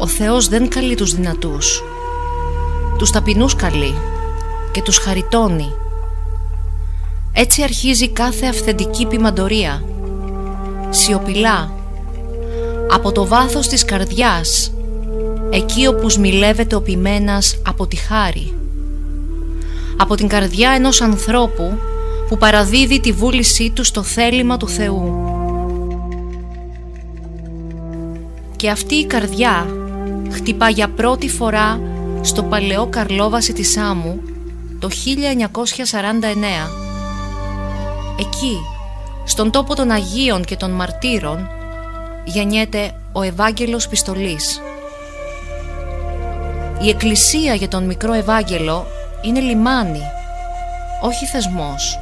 Ο Θεός δεν καλεί τους δυνατούς, τους ταπεινούς καλεί και τους χαριτώνει. Έτσι αρχίζει κάθε αυθεντική ποιμαντορία, σιωπηλά, από το βάθος της καρδιάς, εκεί όπου σμιλεύεται ο ποιμένας από τη χάρη, από την καρδιά ενός ανθρώπου που παραδίδει τη βούλησή του στο θέλημα του Θεού. Και αυτή η καρδιά χτυπά για πρώτη φορά στο παλαιό Καρλόβαση της Σάμου το 1949. Εκεί, στον τόπο των Αγίων και των Μαρτύρων, γεννιέται ο Ευάγγελος Πιστολής. Η Εκκλησία για τον μικρό Ευάγγελο είναι λιμάνι, όχι θεσμός.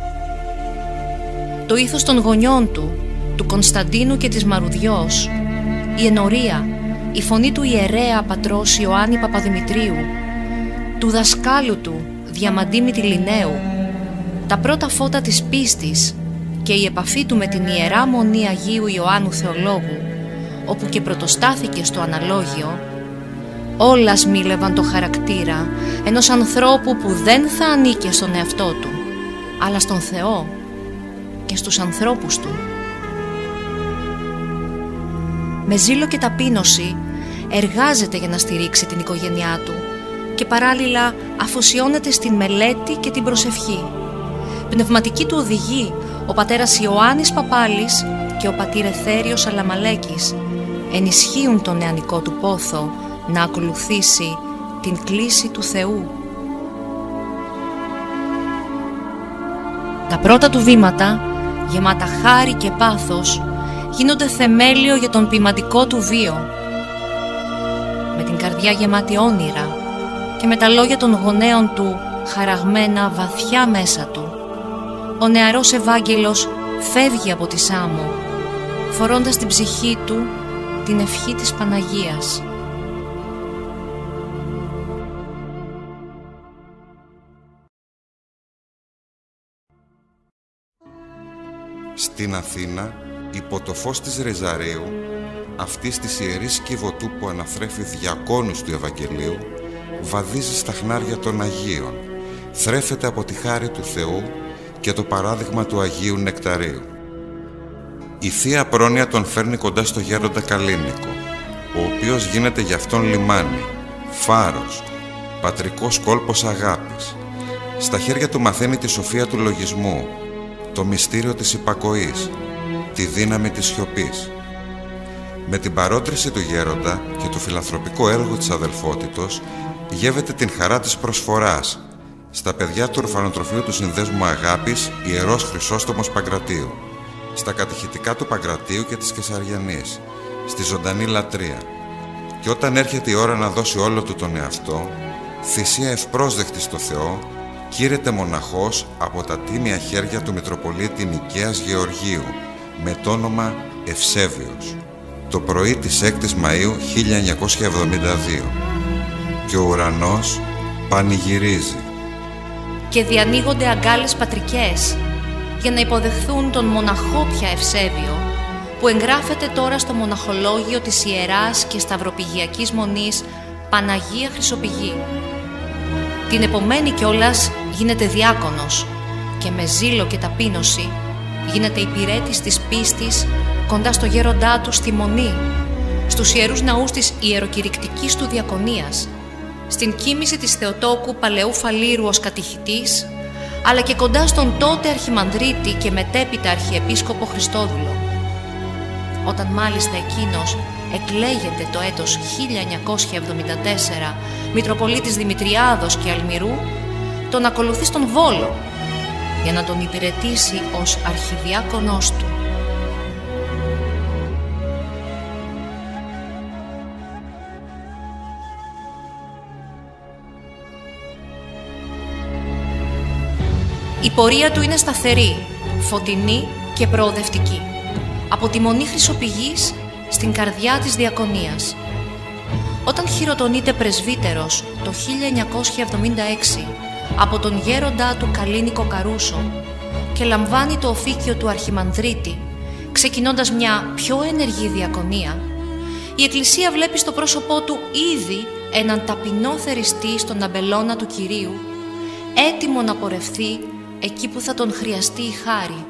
Το ήθος των γονιών του Κωνσταντίνου και της Μαρουδιός, η ενορία, η φωνή του ιερέα πατρός Ιωάννη Παπαδημητρίου, του δασκάλου του Διαμαντή Μυτιληναίου, τα πρώτα φώτα της πίστης και η επαφή του με την Ιερά Μονή Αγίου Ιωάννου Θεολόγου, όπου και πρωτοστάθηκε στο αναλόγιο, όλα σμίλευαν το χαρακτήρα ενός ανθρώπου που δεν θα ανήκε στον εαυτό του, αλλά στον Θεό και στους ανθρώπους του. Με ζήλο και ταπείνωση εργάζεται για να στηρίξει την οικογένειά του και παράλληλα αφοσιώνεται στην μελέτη και την προσευχή. Πνευματική του οδηγή ο πατέρας Ιωάννης Παπάλης και ο πατήρ Εθέριος Αλαμαλέκης ενισχύουν τον νεανικό του πόθο να ακολουθήσει την κλήση του Θεού. Τα πρώτα του βήματα, γεμάτα χάρη και πάθος, γίνονται θεμέλιο για τον ποιμαντικό του βίο. Με την καρδιά γεμάτη όνειρα και με τα λόγια των γονέων του χαραγμένα βαθιά μέσα του, ο νεαρός Ευάγγελος φεύγει από τη Σάμο, φορώντας στην ψυχή του την ευχή της Παναγίας. Στην Αθήνα, υπό το φως της Ρεζαρίου, αυτής της ιερής Κιβωτού που αναθρέφει διακόνους του Ευαγγελίου, βαδίζει στα χνάρια των Αγίων, θρέφεται από τη χάρη του Θεού και το παράδειγμα του Αγίου Νεκταρίου. Η Θεία Πρόνοια τον φέρνει κοντά στο γέροντα Καλίνικο, ο οποίος γίνεται για αυτόν λιμάνι, φάρος, πατρικός κόλπος αγάπης. Στα χέρια του μαθαίνει τη σοφία του λογισμού, το μυστήριο της υπακοής, τη δύναμη της σιωπής. Με την παρότριση του γέροντα και το φιλανθρωπικό έργο της αδελφότητος, γεύεται την χαρά της προσφοράς στα παιδιά του ορφανοτροφείου του Συνδέσμου Αγάπης, Ιερός Χρυσόστομος Παγκρατίου, στα κατηχητικά του Παγκρατίου και της Κεσαριανής, στη ζωντανή λατρεία. Και όταν έρχεται η ώρα να δώσει όλο του τον εαυτό, θυσία ευπρόσδεκτη στο Θεό, κήρεται μοναχός από τα τίμια χέρια του Μητροπολίτη Νικαίας Γεωργίου, με το όνομα Ευσέβιος, το πρωί της 6ης Μαΐου 1972. Και ο ουρανός πανηγυρίζει. Και διανοίγονται αγκάλες πατρικές για να υποδεχθούν τον μοναχό πια Ευσέβιο, που εγγράφεται τώρα στο μοναχολόγιο της Ιεράς και Σταυροπηγιακής Μονής Παναγία Χρυσοπηγή. Την επομένη κιόλας γίνεται διάκονος και με ζήλο και ταπείνωση γίνεται υπηρέτης της πίστης κοντά στο γέροντά του στη Μονή, στους ιερούς ναούς της ιεροκηρυκτικής του διακονίας, στην κοίμηση της Θεοτόκου Παλαιού Φαλήρου ως κατηχητής, αλλά και κοντά στον τότε Αρχιμανδρίτη και μετέπειτα Αρχιεπίσκοπο Χριστόδουλο. Όταν μάλιστα εκείνος εκλέγεται το έτος 1974 Μητροπολίτης Δημητριάδος και Αλμυρού, τον ακολουθεί στον Βόλο για να τον υπηρετήσει ως αρχιδιάκονός του. Η πορεία του είναι σταθερή, φωτεινή και προοδευτική, από τη Μονή Χρυσοπηγής στην καρδιά της Διακονίας. Όταν χειροτονείται πρεσβύτερος το 1976 από τον γέροντά του Καλίνικο Καρούσο και λαμβάνει το οφίκιο του Αρχιμανδρίτη, ξεκινώντας μια πιο ενεργή διακονία, η Εκκλησία βλέπει στο πρόσωπό του ήδη έναν ταπεινό θεριστή στον αμπελώνα του Κυρίου, έτοιμο να πορευθεί εκεί που θα τον χρειαστεί η χάρη.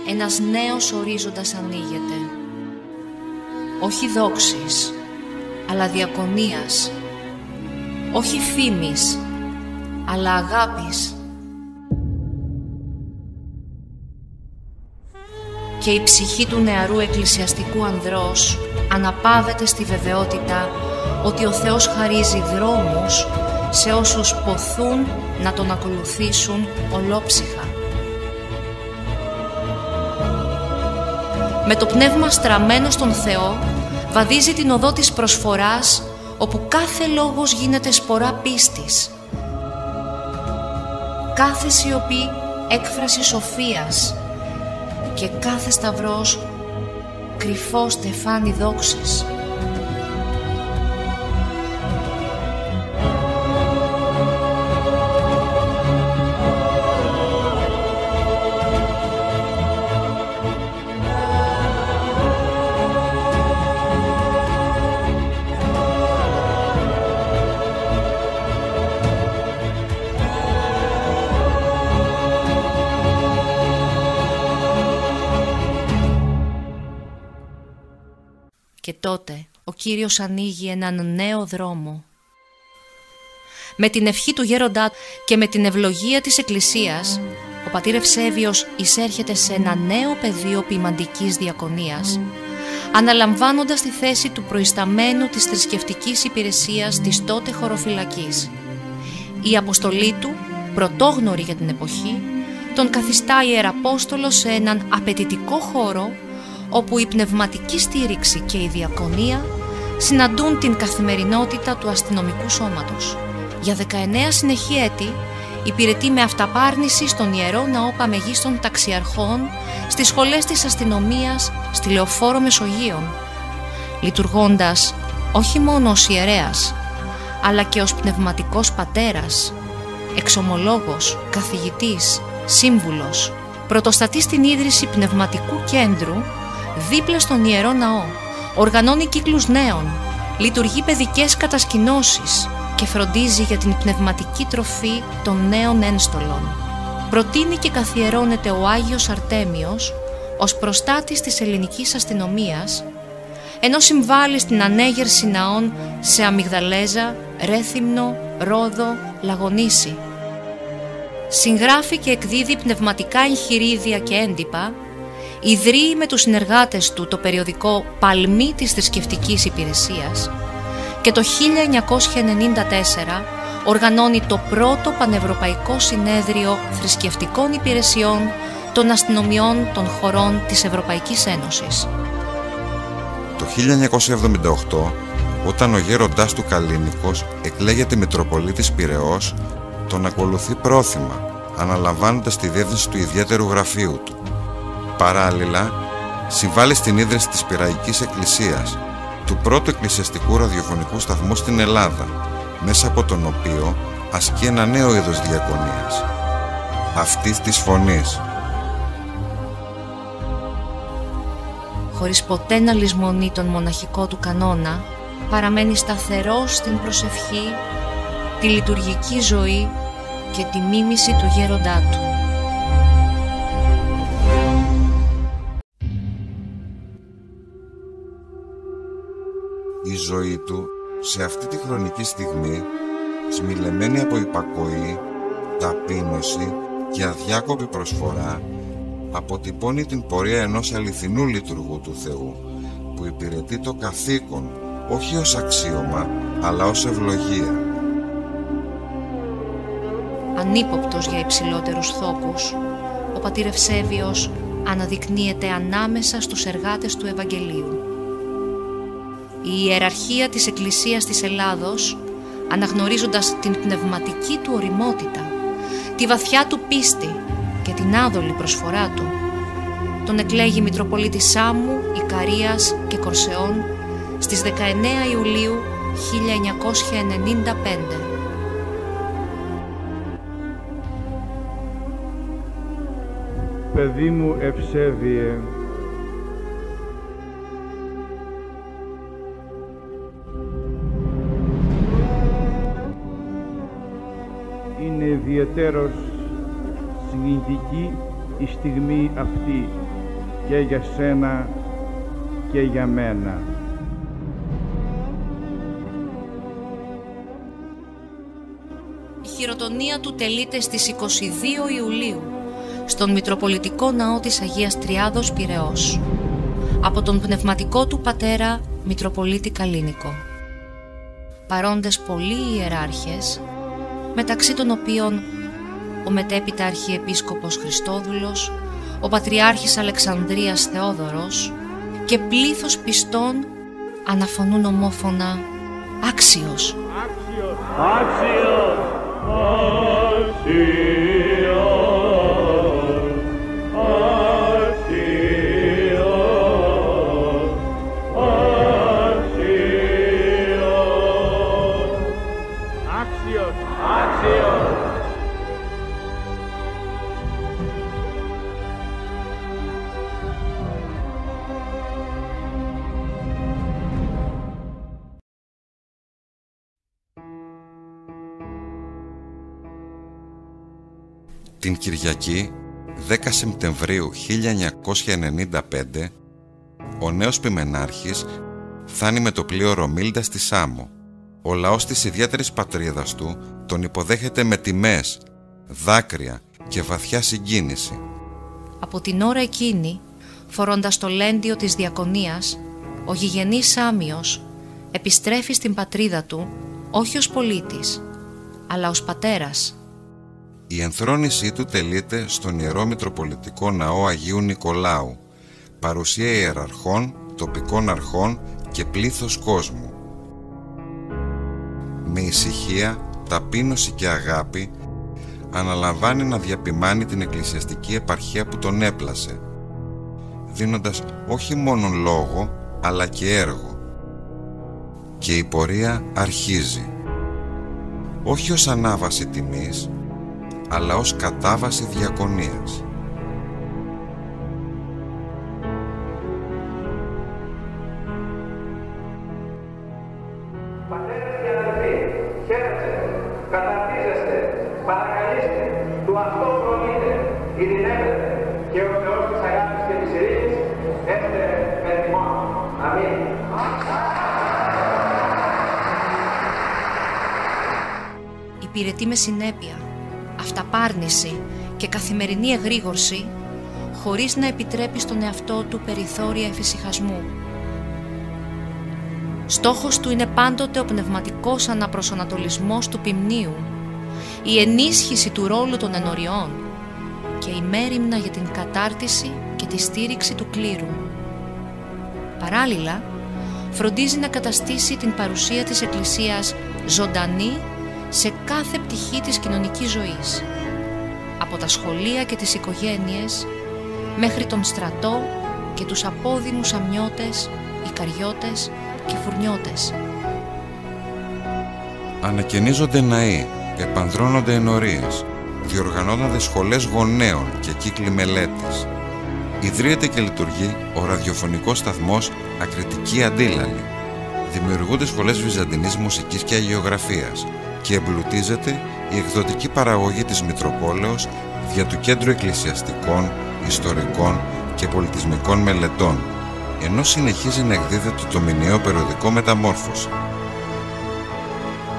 Ένας νέος ορίζοντας ανοίγεται, όχι δόξης, αλλά διακονίας, όχι φήμης, αλλά αγάπης. Και η ψυχή του νεαρού εκκλησιαστικού ανδρός αναπαύεται στη βεβαιότητα ότι ο Θεός χαρίζει δρόμους σε όσους ποθούν να τον ακολουθήσουν ολόψυχα. Με το πνεύμα στραμμένο στον Θεό βαδίζει την οδό της προσφοράς, όπου κάθε λόγος γίνεται σπορά πίστης, κάθε σιωπή έκφραση σοφίας και κάθε σταυρός κρυφό στεφάνι δόξης. Και τότε ο Κύριος ανοίγει έναν νέο δρόμο. Με την ευχή του γέροντά και με την ευλογία της Εκκλησίας, ο πατήρ Ευσέβιος εισέρχεται σε ένα νέο πεδίο ποιμαντικής διακονίας, αναλαμβάνοντας τη θέση του προϊσταμένου της θρησκευτικής υπηρεσίας της τότε χωροφυλακής. Η αποστολή του, πρωτόγνωρη για την εποχή, τον καθιστά ιεραπόστολο σε έναν απαιτητικό χώρο, όπου η πνευματική στήριξη και η διακονία συναντούν την καθημερινότητα του αστυνομικού σώματος. Για 19 συνεχή έτη υπηρετεί με αυταπάρνηση στον Ιερό Ναό Παμεγίστων Ταξιαρχών, στις σχολές της αστυνομίας, στη Λεωφόρο Μεσογείων, λειτουργώντας όχι μόνο ως ιερέας, αλλά και ως πνευματικός πατέρας, εξομολόγος, καθηγητής, σύμβουλος. Πρωτοστατεί στην ίδρυση πνευματικού κέντρου δίπλα στον Ιερό Ναό, οργανώνει κύκλους νέων, λειτουργεί παιδικές κατασκηνώσεις και φροντίζει για την πνευματική τροφή των νέων ένστολων. Προτείνει και καθιερώνεται ο Άγιος Αρτέμιος ως προστάτης της ελληνικής αστυνομίας, ενώ συμβάλλει στην ανέγερση ναών σε Αμυγδαλέζα, Ρέθυμνο, Ρόδο, Λαγονήσι. Συγγράφει και εκδίδει πνευματικά εγχειρίδια και έντυπα, ιδρύει με τους συνεργάτες του το περιοδικό «Παλμή της θρησκευτικής υπηρεσίας» και το 1994 οργανώνει το πρώτο πανευρωπαϊκό συνέδριο θρησκευτικών υπηρεσιών των αστυνομιών των χωρών της Ευρωπαϊκής Ένωσης. Το 1978, όταν ο γέροντάς του Καλίνικος εκλέγεται Μητροπολίτης Πειραιώς, τον ακολουθεί πρόθυμα, αναλαμβάνοντας τη διεύθυνση του ιδιαίτερου γραφείου του. Παράλληλα, συμβάλλει στην ίδρυση της Πειραϊκής Εκκλησίας, του πρώτου εκκλησιαστικού ραδιοφωνικού σταθμού στην Ελλάδα, μέσα από τον οποίο ασκεί ένα νέο είδος διακονίας, αυτής της φωνής. Χωρίς ποτέ να λησμονεί τον μοναχικό του κανόνα, παραμένει σταθερός στην προσευχή, τη λειτουργική ζωή και τη μίμηση του γέροντά του. Η ζωή του σε αυτή τη χρονική στιγμή, σμιλεμένη από υπακοή, ταπείνωση και αδιάκοπη προσφορά, αποτυπώνει την πορεία ενός αληθινού λειτουργού του Θεού, που υπηρετεί το καθήκον όχι ως αξίωμα, αλλά ως ευλογία. Ανύποπτος για υψηλότερους θόκους, ο πατήρ Ευσέβιος αναδεικνύεται ανάμεσα στους εργάτες του Ευαγγελίου. Η ιεραρχία της Εκκλησίας της Ελλάδος, αναγνωρίζοντας την πνευματική του ωριμότητα, τη βαθιά του πίστη και την άδολη προσφορά του, τον εκλέγει Μητροπολίτη Σάμου, Ικαρίας και Κορσεών στις 19 Ιουλίου 1995. Παιδί μου Ευσέβιε, ιδιαιτέρως συγκινητική η στιγμή αυτή και για σένα και για μένα. Η χειροτονία του τελείται στις 22 Ιουλίου στον Μητροπολιτικό Ναό της Αγίας Τριάδος Πειραιώς από τον πνευματικό του πατέρα Μητροπολίτη Καλίνικο. Παρόντες πολλοί ιεράρχες, μεταξύ των οποίων ο μετέπειτα Αρχιεπίσκοπος Χριστόδουλος, ο Πατριάρχης Αλεξανδρίας Θεόδωρος και πλήθος πιστών αναφωνούν ομόφωνα «Άξιος! Άξιος! Άξιος! Άξιος! Την Κυριακή 10 Σεπτεμβρίου 1995 ο νέος ποιμενάρχης φτάνει με το πλοίο Ρωμίλντα στη Σάμο. Ο λαός της ιδιαίτερης πατρίδας του τον υποδέχεται με τιμές, δάκρυα και βαθιά συγκίνηση. Από την ώρα εκείνη, φορώντας το λέντιο της διακονίας, ο γηγενής Σάμιος επιστρέφει στην πατρίδα του όχι ως πολίτης, αλλά ως πατέρας. Η ενθρόνησή του τελείται στον Ιερό Μητροπολιτικό Ναό Αγίου Νικολάου, παρουσία ιεραρχών, τοπικών αρχών και πλήθος κόσμου. Με ησυχία, ταπείνωση και αγάπη αναλαμβάνει να διαπημάνει την εκκλησιαστική επαρχία που τον έπλασε, δίνοντας όχι μόνον λόγο αλλά και έργο. Και η πορεία αρχίζει, όχι ως ανάβαση τιμής, αλλά ως κατάβαση διακονίας. Πατέρες και αδελφοί, χαίρετε, καταρτίζεστε, παρακαλείστε, του αυτό προνείτε, ειρηνεύετε και ο Θεός της αγάπης και της ειρήνης έστε με τιμόν. Αμήν. Υπηρετεί με συνέπεια, αυταπάρνηση και καθημερινή εγρήγορση, χωρίς να επιτρέπει στον εαυτό του περιθώρια εφησυχασμού. Στόχος του είναι πάντοτε ο πνευματικός αναπροσανατολισμός του ποιμνίου, η ενίσχυση του ρόλου των ενωριών και η μέριμνα για την κατάρτιση και τη στήριξη του κλήρου. Παράλληλα, φροντίζει να καταστήσει την παρουσία της Εκκλησίας ζωντανή σε κάθε πτυχή της κοινωνικής ζωής, από τα σχολεία και τις οικογένειες μέχρι τον στρατό και τους απόδημους αμνιώτες, ικαριώτες και φουρνιώτες. Ανακαινίζονται ναοί, επανδρώνονται ενορίες, διοργανώνονται σχολές γονέων και κύκλοι μελέτης. Ιδρύεται και λειτουργεί ο ραδιοφωνικός σταθμός Ακριτική Αντίλαλη. Δημιουργούνται σχολές βυζαντινής μουσικής και αγιογραφίας και εμπλουτίζεται η εκδοτική παραγωγή της Μητροπόλεως δια του Κέντρου Εκκλησιαστικών, Ιστορικών και Πολιτισμικών Μελετών, ενώ συνεχίζει να εκδίδεται το μηνιαίο περιοδικό Μεταμόρφωση.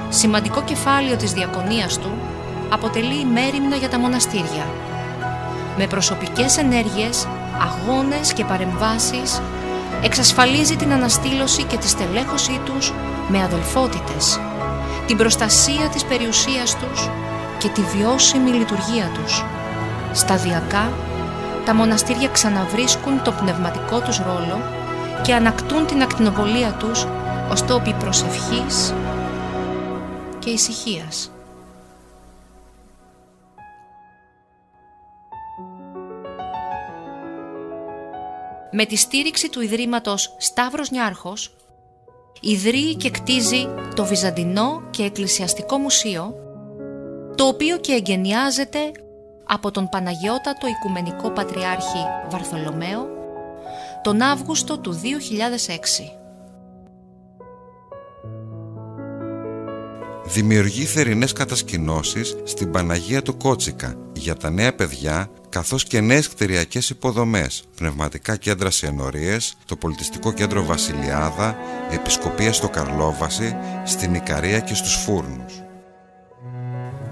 Σημαντικό κεφάλαιο της διακονίας του αποτελεί η μέριμνα για τα μοναστήρια. Με προσωπικές ενέργειες, αγώνες και παρεμβάσεις εξασφαλίζει την αναστήλωση και τη στελέχωσή τους με αδελφότητες, την προστασία της περιουσίας τους και τη βιώσιμη λειτουργία τους. Σταδιακά, τα μοναστήρια ξαναβρίσκουν το πνευματικό τους ρόλο και ανακτούν την ακτινοβολία τους ως τόποι προσευχής και ησυχίας. Με τη στήριξη του Ιδρύματος Σταύρος Νιάρχος, ιδρύει και κτίζει το Βυζαντινό και Εκκλησιαστικό Μουσείο, το οποίο και εγκαινιάζεται από τον Παναγιώτατο Οικουμενικό Πατριάρχη Βαρθολομαίο τον Αύγουστο του 2006. δημιουργεί θερινές κατασκηνώσεις στην Παναγία του Κότσικα για τα νέα παιδιά, καθώς και νέες κτηριακές υποδομές, πνευματικά κέντρα σε ενορίες, το πολιτιστικό κέντρο Βασιλιάδα, επισκοπία στο Καρλόβαση, στην Ικαρία και στους Φούρνους.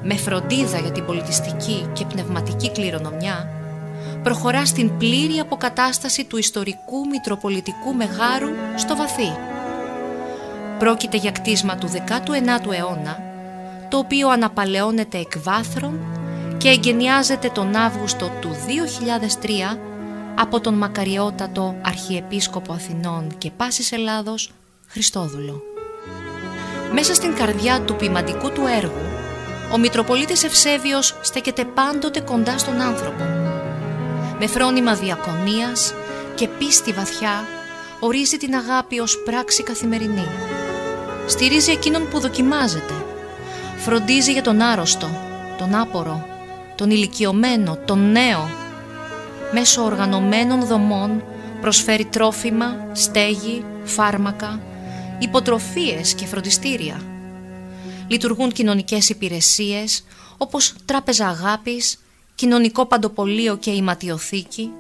Με φροντίδα για την πολιτιστική και πνευματική κληρονομιά, προχωρά στην πλήρη αποκατάσταση του ιστορικού μητροπολιτικού μεγάρου στο Βαθύ. Πρόκειται για κτίσμα του 19ου αιώνα, το οποίο αναπαλαιώνεται εκ βάθρων και εγκαινιάζεται τον Αύγουστο του 2003 από τον μακαριότατο Αρχιεπίσκοπο Αθηνών και πάσης Ελλάδος Χριστόδουλο. Μέσα στην καρδιά του ποιμαντικού του έργου, ο Μητροπολίτης Ευσέβιος στέκεται πάντοτε κοντά στον άνθρωπο. Με φρόνημα διακονίας και πίστη βαθιά ορίζει την αγάπη ως πράξη καθημερινή. Στηρίζει εκείνον που δοκιμάζεται. Φροντίζει για τον άρρωστο, τον άπορο, τον ηλικιωμένο, τον νέο. Μέσω οργανωμένων δομών προσφέρει τρόφιμα, στέγη, φάρμακα, υποτροφίες και φροντιστήρια. Λειτουργούν κοινωνικές υπηρεσίες όπως τράπεζα αγάπης, κοινωνικό παντοπολείο και ηματιοθήκη,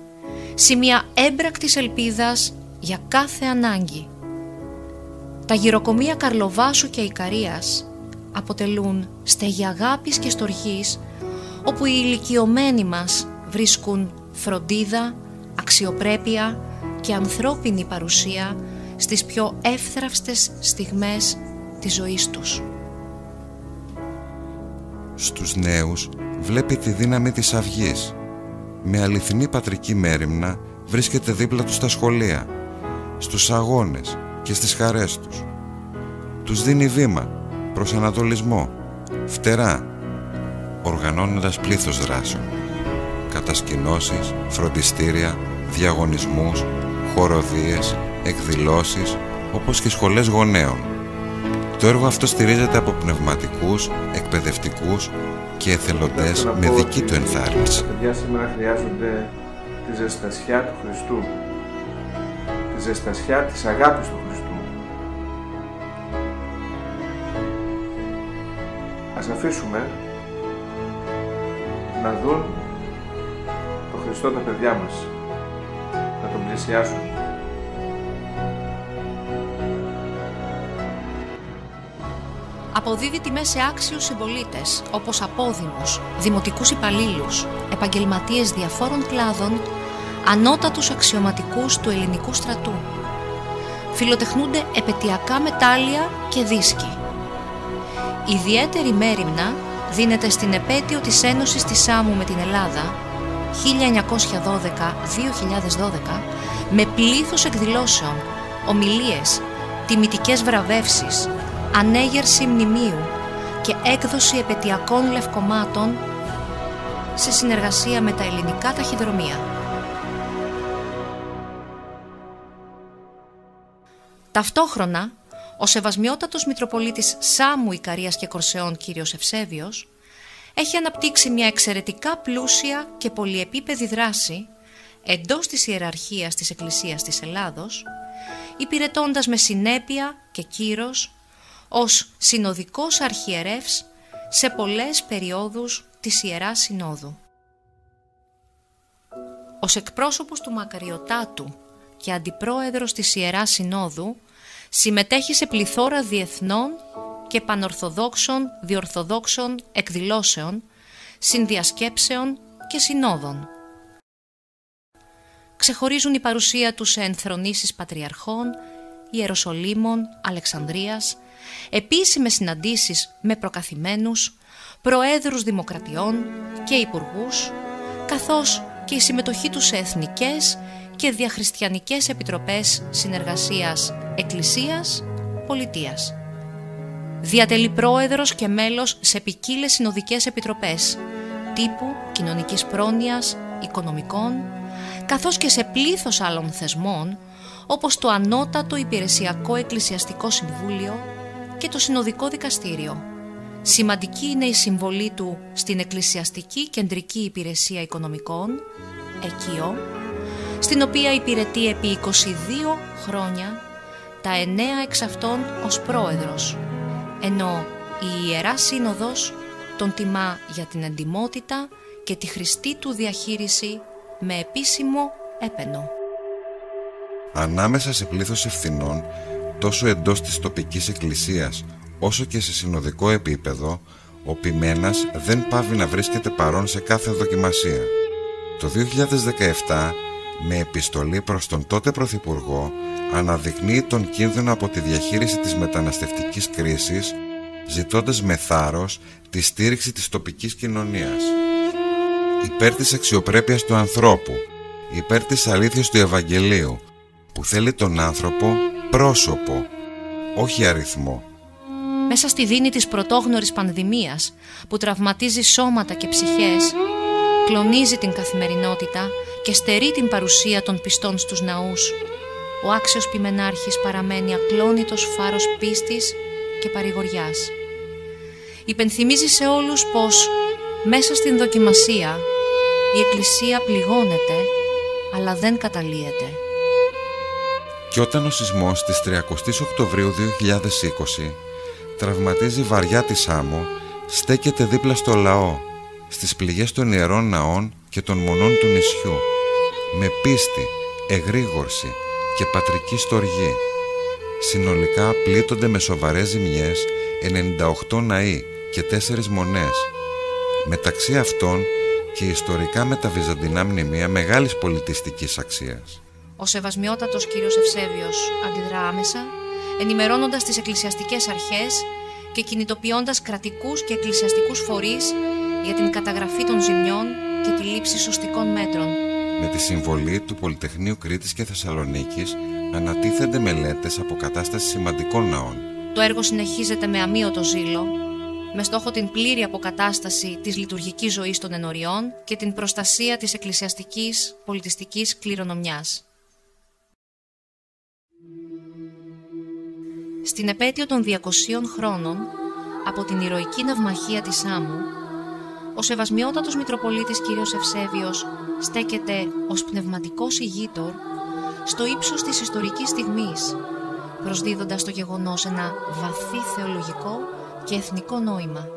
σημεία έμπρακτης ελπίδας για κάθε ανάγκη. Τα γυροκομεία Καρλοβάσου και Ικαρίας αποτελούν στέγη αγάπης και στοργής, όπου οι ηλικιωμένοι μας βρίσκουν φροντίδα, αξιοπρέπεια και ανθρώπινη παρουσία στις πιο εύθραυστες στιγμές της ζωής τους. Στους νέους βλέπει τη δύναμη της αυγής. Με αληθινή πατρική μέριμνα βρίσκεται δίπλα τους στα σχολεία, στους αγώνες και στις χαρές τους. Τους δίνει βήμα, προσανατολισμό, φτερά, οργανώνοντας πλήθος δράσεων, κατασκηνώσεις, φροντιστήρια, διαγωνισμούς, χοροδίες, εκδηλώσεις, όπως και σχολές γονέων. Το έργο αυτό στηρίζεται από πνευματικούς, εκπαιδευτικούς και εθελοντές με δική του ενθάρρυνση. Τα παιδιά σήμερα χρειάζονται τη ζεστασιά του Χριστού, τη ζεστασιά της αγάπης του Χριστού. Ας αφήσουμε να δουν τον Χριστό τα παιδιά μας, να τον πλησιάσουν. Αποδίδει τιμές σε άξιους συμπολίτες, όπως απόδημους, δημοτικούς υπαλλήλους, επαγγελματίες διαφόρων κλάδων, ανώτατους αξιωματικούς του ελληνικού στρατού. Φιλοτεχνούνται επαιτειακά μετάλλια και δίσκοι. Ιδιαίτερη μέριμνα δίνεται στην επέτειο της Ένωσης της Σάμου με την Ελλάδα, 1912-2012, με πλήθος εκδηλώσεων, ομιλίες, τιμητικές βραβεύσεις, ανέγερση μνημείου και έκδοση επαιτειακών λευκομάτων σε συνεργασία με τα ελληνικά ταχυδρομεία. Ταυτόχρονα, ο σεβασμιότατος Μητροπολίτης Σάμου, Ικαρίας και Κορσεών κύριος Ευσέβιος έχει αναπτύξει μια εξαιρετικά πλούσια και πολυεπίπεδη δράση εντός της ιεραρχίας της Εκκλησίας της Ελλάδος, υπηρετώντας με συνέπεια και κύρος ως συνοδικός αρχιερεύς σε πολλές περιόδους της Ιεράς Συνόδου. Ως εκπρόσωπος του Μακαριωτάτου και αντιπρόεδρος της Ιεράς Συνόδου συμμετέχει σε πληθώρα διεθνών και πανορθοδόξων διορθοδόξων εκδηλώσεων, συνδιασκέψεων και συνόδων. Ξεχωρίζουν η παρουσία του σε ενθρονήσεις πατριαρχών, Ιεροσολύμων, Αλεξανδρίας, επίσημες συναντήσεις με προκαθημένους, προέδρους δημοκρατιών και υπουργούς, καθώς και η συμμετοχή τους σε εθνικές και διαχριστιανικές επιτροπές συνεργασίας Εκκλησίας, Πολιτείας. Διατελεί πρόεδρος και μέλος σε ποικίλες συνοδικές επιτροπές τύπου κοινωνικής πρόνοιας, οικονομικών, καθώς και σε πλήθος άλλων θεσμών, όπως το Ανώτατο Υπηρεσιακό Εκκλησιαστικό Συμβούλιο και το Συνοδικό Δικαστήριο. Σημαντική είναι η συμβολή του στην Εκκλησιαστική Κεντρική Υπηρεσία Οικονομικών, ΕΚΙΟ, στην οποία υπηρετεί επί 22 χρόνια, τα 9 εξ αυτών ως πρόεδρος, ενώ η Ιερά Σύνοδος τον τιμά για την εντιμότητα και τη χρηστή του διαχείριση με επίσημο έπαινο. Ανάμεσα σε πλήθος ευθυνών, τόσο εντός της τοπικής εκκλησίας, όσο και σε συνοδικό επίπεδο, ο Ποιμένας δεν πάβει να βρίσκεται παρόν σε κάθε δοκιμασία. Το 2017, με επιστολή προς τον τότε Πρωθυπουργό, αναδεικνύει τον κίνδυνο από τη διαχείριση της μεταναστευτικής κρίσης, ζητώντας με θάρρος τη στήριξη της τοπικής κοινωνίας. Υπέρ της αξιοπρέπειας του ανθρώπου, υπέρ της αλήθειας του Ευαγγελίου, που θέλει τον άνθρωπο πρόσωπο, όχι αριθμό. Μέσα στη δίνη της πρωτόγνωρης πανδημίας που τραυματίζει σώματα και ψυχές, κλονίζει την καθημερινότητα και στερεί την παρουσία των πιστών στους ναούς, ο άξιος Ποιμενάρχης παραμένει ακλόνητος φάρος πίστης και παρηγοριάς. Υπενθυμίζει σε όλους πως μέσα στην δοκιμασία η Εκκλησία πληγώνεται, αλλά δεν καταλύεται. Και όταν ο σεισμός της 30 Οκτωβρίου 2020 τραυματίζει βαριά τη Σάμο, στέκεται δίπλα στο λαό, στις πληγές των ιερών ναών και των μονών του νησιού, με πίστη, εγρήγορση και πατρική στοργή. Συνολικά πλήττονται με σοβαρές ζημιές 98 ναοί και 4 μονές. Μεταξύ αυτών και ιστορικά μεταβυζαντινά μνημεία μεγάλης πολιτιστικής αξίας. Ο Σεβασμιότατος κύριος Ευσέβιος αντιδρά άμεσα, ενημερώνοντας τις εκκλησιαστικές αρχές και κινητοποιώντας κρατικούς και εκκλησιαστικούς φορείς για την καταγραφή των ζημιών και τη λήψη σωστικών μέτρων. Με τη συμβολή του Πολυτεχνείου Κρήτης και Θεσσαλονίκης ανατίθενται μελέτες αποκατάστασης σημαντικών ναών. Το έργο συνεχίζεται με αμείωτο ζήλο, με στόχο την πλήρη αποκατάσταση της λειτουργικής ζωής των ενωριών και την προστασία της εκκλησιαστικής πολιτιστικής κληρονομιάς. Στην επέτειο των 200 χρόνων από την ηρωική ναυμαχία της Σάμου, ο Σεβασμιότατος Μητροπολίτης κύριος Ευσέβιος στέκεται ως πνευματικός ηγείτορ στο ύψος της ιστορικής στιγμής, προσδίδοντας στο γεγονός ένα βαθύ θεολογικό και εθνικό νόημα.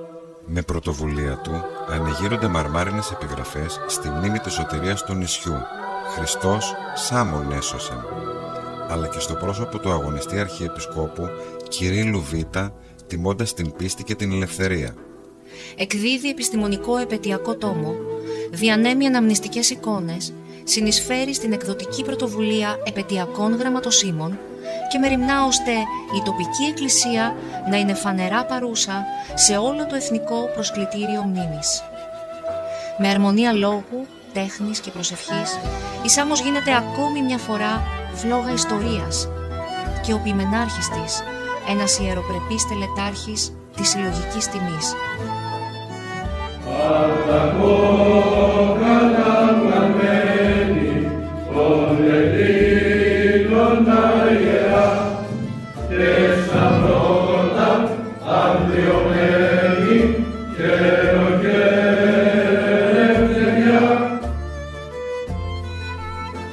Με πρωτοβουλία του ανεγείρονται μαρμάρινες επιγραφές στη μνήμη της σωτηρίας του νησιού «Χριστός Σάμον έσωσεν», αλλά και στο πρόσωπο του αγωνιστή Αρχιεπισκόπου Κυρίλλου Β, τιμώντας την πίστη και την ελευθερία. Εκδίδει επιστημονικό επαιτειακό τόμο, διανέμει αναμνηστικές εικόνες, συνεισφέρει στην εκδοτική πρωτοβουλία επαιτειακών γραμματοσύμων και μεριμνά ώστε η τοπική εκκλησία να είναι φανερά παρούσα σε όλο το εθνικό προσκλητήριο μνήμης. Με αρμονία λόγου, τέχνης και προσευχής, η Σάμος γίνεται ακόμη μια φορά φλόγα ιστορίας και ο Ποιμενάρχης της, ένας ιεροπρεπής τελετάρχης της συλλογικής τιμής.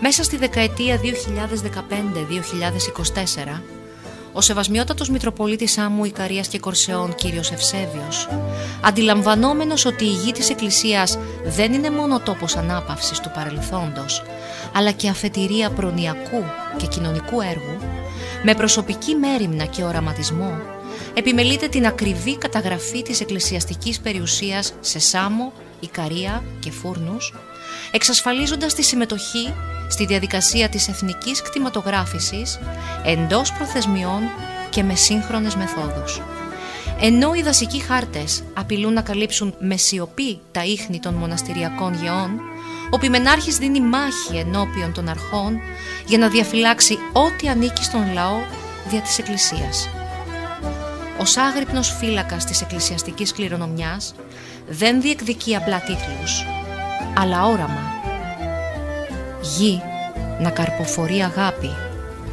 Μέσα στη δεκαετία 2015-2024, ο Σεβασμιότατος Μητροπολίτης Σάμου, Ικαρίας και Κορσεών κύριος Ευσέβιος, αντιλαμβανόμενος ότι η γη της Εκκλησίας δεν είναι μόνο τόπος ανάπαυσης του παρελθόντος, αλλά και αφετηρία προνοιακού και κοινωνικού έργου, με προσωπική μέριμνα και οραματισμό, επιμελείται την ακριβή καταγραφή της εκκλησιαστικής περιουσίας σε Σάμο, Ικαρία και Φούρνους, εξασφαλίζοντας τη συμμετοχή στη διαδικασία της εθνικής κτηματογράφησης εντός προθεσμιών και με σύγχρονες μεθόδους. Ενώ οι δασικοί χάρτες απειλούν να καλύψουν με σιωπή τα ίχνη των μοναστηριακών γεών, ο Ποιμενάρχης δίνει μάχη ενώπιον των αρχών για να διαφυλάξει ό,τι ανήκει στον λαό δια της Εκκλησίας. Ως άγρυπνος φύλακας της εκκλησιαστικής κληρονομιάς δεν διεκδικεί απλά τίτλους, αλλά όραμα. Γη να καρποφορεί αγάπη,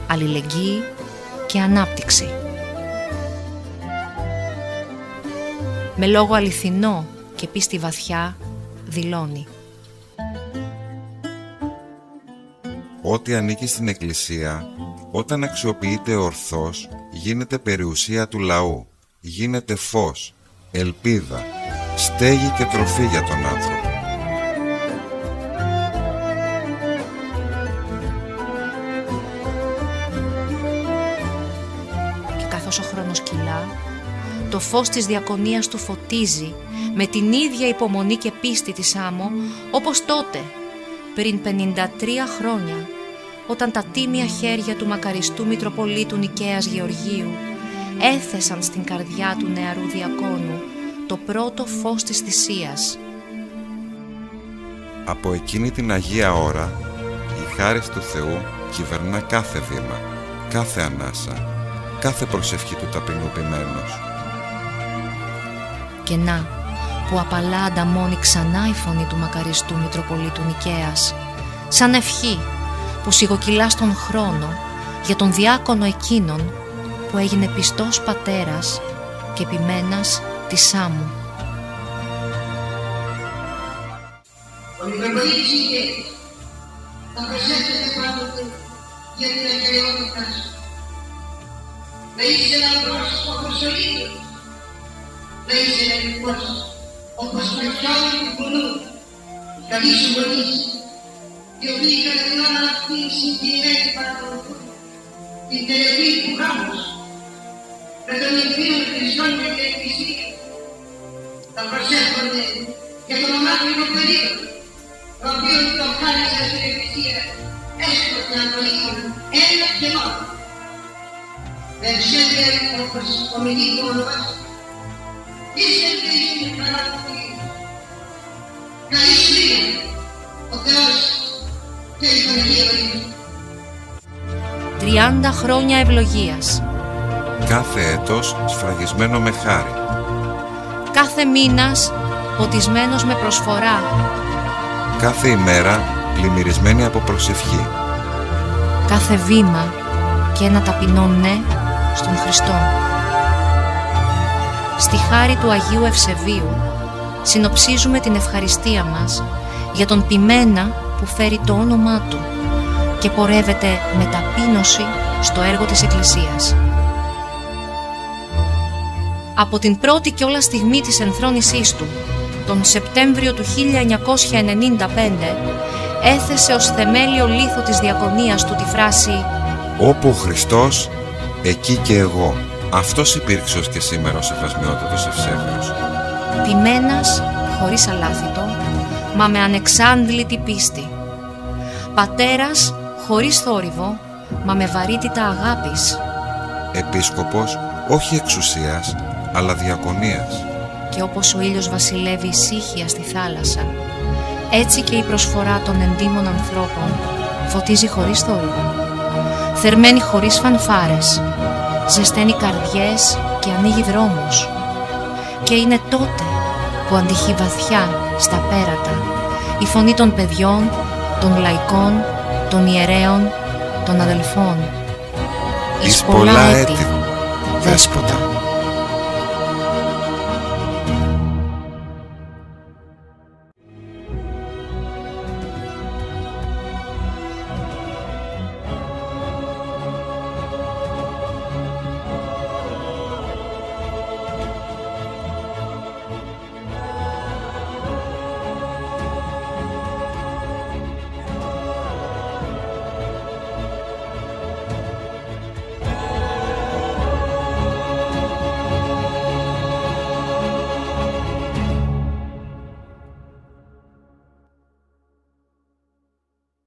αλληλεγγύη και ανάπτυξη. Με λόγο αληθινό και πίστη βαθιά δηλώνει: Ό,τι ανήκει στην Εκκλησία, όταν αξιοποιείται ορθώς, γίνεται περιουσία του λαού, γίνεται φως, ελπίδα, στέγη και τροφή για τον άνθρωπο. Και καθώς ο χρόνος κυλά, το φως της διακονίας του φωτίζει με την ίδια υπομονή και πίστη της άμμο όπως τότε, πριν 53 χρόνια, όταν τα τίμια χέρια του μακαριστού Μητροπολίτου Νικαίας Γεωργίου έθεσαν στην καρδιά του νεαρού διακόνου το πρώτο φως της θυσίας. Από εκείνη την Αγία ώρα, η χάρις του Θεού κυβερνά κάθε βήμα, κάθε ανάσα, κάθε προσευχή του ταπεινοποιημένος. Και να, που απαλά ανταμώνει ξανά η φωνή του μακαριστού Μητροπολίτου Νικαίας, σαν ευχή που σιγοκυλά στον χρόνο για τον διάκονο εκείνον που έγινε πιστός πατέρας και επιμένας της άμμου. Ο Μητροπολίτης Νικαίας θα προσέχετε πάντοτε για την ακεραιότητά σου. Να είσαι ένα πρόσωπο όπως ο ήλιος, να είσαι ελεκτικός όπως το χιόνι του πουλού, καλοί σου γονείς, οι οποίοι κατά την ώρα αυτή συγκεκριμένη παρακολουθούν την τελετή του γάμου σου, με τον Ιδρύο Χριστόν και την Εκκλησία. Θα προσέχονται για τον ομάδιο περίοδο, το οποίο το χάρισε στην Εκκλησία, έστω και αν το είχαν ένα και μόνο. Δεν ξέρετε όπως ομιλεί το όνομά σου. Είστε την χαρά του Θεού. Καλή σου είναι ο Θεός και η Παναγία Μαρία. 30 χρόνια ευλογίας. Κάθε έτος σφραγισμένο με χάρη. Κάθε μήνας ποτισμένος με προσφορά. Κάθε ημέρα πλημμυρισμένη από προσευχή. Κάθε βήμα και ένα ταπεινό ναι στον Χριστό. Στη χάρη του Αγίου Ευσεβίου συνοψίζουμε την ευχαριστία μας για τον ποιμένα που φέρει το όνομά Του και πορεύεται με ταπείνωση στο έργο της Εκκλησίας. Από την πρώτη κιόλας στιγμή της ενθρόνησής Του, τον Σεπτέμβριο του 1995, έθεσε ως θεμέλιο λίθο της διακονίας Του τη φράση «Όπου ο Χριστός, εκεί και εγώ». Αυτός υπήρξε ως και σήμερα ο σεβασμιότατος Ευσέβιος. Ποιμένας, χωρίς αλάθητο, μα με ανεξάντλητη πίστη. Πατέρας, χωρίς θόρυβο, μα με βαρύτητα αγάπης. Επίσκοπος, όχι εξουσίας, αλλά διακονίας. Και όπως ο ήλιος βασιλεύει ησύχια στη θάλασσα, έτσι και η προσφορά των εντύμων ανθρώπων φωτίζει χωρίς θόρυβο, θερμαίνει χωρίς φανφάρες, ζεσταίνει καρδιές και ανοίγει δρόμους. Και είναι τότε που αντυχεί βαθιά στα πέρατα η φωνή των παιδιών, των λαϊκών, των ιερέων, των αδελφών. Εις πολλά έτη, Δέσποτα.